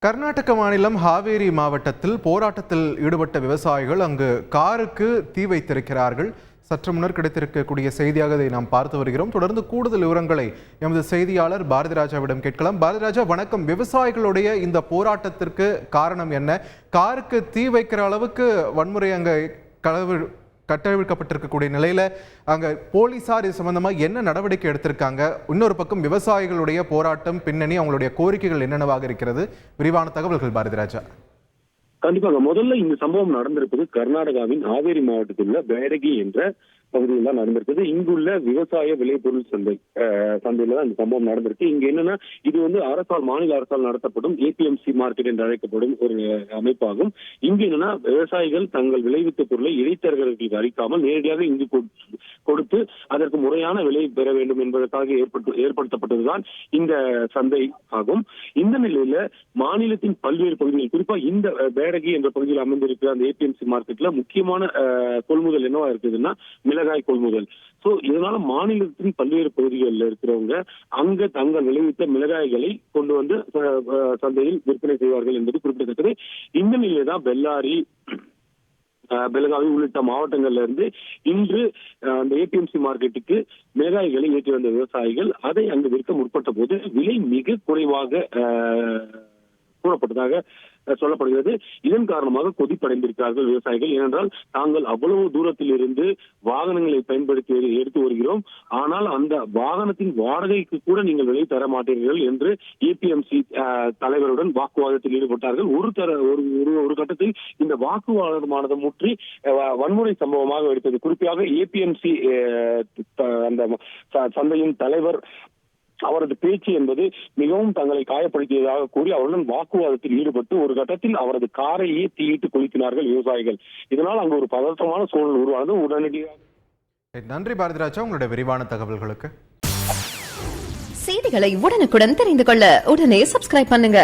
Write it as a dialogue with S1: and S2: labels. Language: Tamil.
S1: கர்நாடக மாநிலம் ஹாவேரி மாவட்டத்தில் போராட்டத்தில் ஈடுபட்ட விவசாயிகள் அங்கு காருக்கு தீ வைத்திருக்கிறார்கள். சற்று முன்னர் கிடைத்திருக்கக்கூடிய செய்தியாக இதை நாம் பார்த்து வருகிறோம். தொடர்ந்து கூடுதல் விவரங்களை எமது செய்தியாளர் பாரதிராஜாவிடம் கேட்கலாம். பாரதிராஜா, வணக்கம். விவசாயிகளுடைய இந்த போராட்டத்திற்கு காரணம் என்ன? காருக்கு தீ வைக்கிற அளவுக்கு வன்முறை அங்கே கட்டவிழ்க்கப்பட்டிருக்கக்கூடிய நிலையில அங்க போலீசார் இது சம்பந்தமா என்ன நடவடிக்கை எடுத்திருக்காங்க? இன்னொரு பக்கம் விவசாயிகளுடைய போராட்டம் பின்னணி, அவங்களுடைய கோரிக்கைகள் என்னென்னவாக இருக்கிறது? விரிவான தகவல்கள் பாரதிராஜா.
S2: கண்டிப்பாக. முதல்ல இந்த சம்பவம் நடந்திருப்பது கர்நாடகாவின் ஹாவேரி மாவட்டத்தில் உள்ள பேடகி என்ற பகுதியில் தான் நடந்திருக்குது. இங்குள்ள விவசாய விளைபொருள் சந்தையில தான் இந்த சம்பவம் நடந்திருக்கு. இங்க என்னன்னா, இது மாநில அரசால் நடத்தப்படும் ஏபிஎம்சி மார்க்கெட் என்று அழைக்கப்படும் ஒரு அமைப்பாகும். இங்கு என்னன்னா, விவசாயிகள் தங்கள் விளைவித்த பொருளை இடைத்தரகர்களுக்கு அளிக்காமல் நேரடியாக இங்கு கொடுத்து அதற்கு முறையான விலை பெற வேண்டும் என்பதற்காக ஏற்படுத்தப்பட்டதுதான் இந்த சந்தை ஆகும். இந்த நிலையில மாநிலத்தின் பல்வேறு பகுதிகள், குறிப்பா இந்த பேடகி என்ற பகுதியில் அமைந்திருக்கிற அந்த ஏபிஎம்சி மார்க்கெட்ல முக்கியமான கொள்முதல் என்னவா இருக்குதுன்னா மிளகாய் கொள்முதல். சோ இதனால மாநிலத்தின் பல்வேறு பகுதிகளில் இருக்கிறவங்க அங்க தங்கள் விளைவித்த மிளகாய்களை கொண்டு வந்து சந்தையில் விற்பனை செய்வார்கள் என்பது குறிப்பிடத்தக்கது. இந்த நிலையில தான் பெல்லாரி, பெலகாவி உள்ளிட்ட மாவட்டங்கள்ல இருந்து இன்று அந்த ஏபிஎம்சி மார்க்கெட்டுக்கு மிளகாய்களை ஏற்றி வந்த விவசாயிகள் அதை அங்கு விற்க முற்பட்ட போது விலை மிக குறைவாக கூறப்பட்டதாக சொல்லப்படுகிறது. இதன் காரணமாக கொதிப்படைந்திருக்கிறார்கள் விவசாயிகள். ஏனென்றால் தாங்கள் அவ்வளவு தூரத்தில் இருந்து வாகனங்களை பயன்படுத்தி எடுத்து வருகிறோம், ஆனால் அந்த வாகனத்தின் வாடகைக்கு கூட நீங்கள் விலை தர மாட்டீர்கள் என்று ஏபிஎம்சி தலைவருடன் வாக்குவாதத்தில் ஈடுபட்டார்கள். ஒரு கட்டத்தில் இந்த வாக்குவாதமானது முற்றி வன்முறை சம்பவமாக எடுத்தது. குறிப்பாக ஏபிஎம்சி அந்த சந்தையின் தலைவர், அவரது பேச்சு என்பது மிகவும் தங்களை காயப்படுத்தியதாக கூறி அவருடன் வாக்குவாதத்தில் ஈடுபட்டு ஒரு கட்டத்தில் அவரது காரையே தீயிட்டு கொளுத்தினார்கள் விவசாயிகள். இதனால் அங்கு ஒரு பதற்றமான சூழல் உருவானது. உடனடியாக
S1: நன்றி பாரதிராஜா, உங்களுடைய விரிவான தகவல்களுக்கு.
S3: செய்திகளை உடனுக்குடன் தெரிந்து கொள்ள உடனே சப்ஸ்கிரைப் பண்ணுங்க.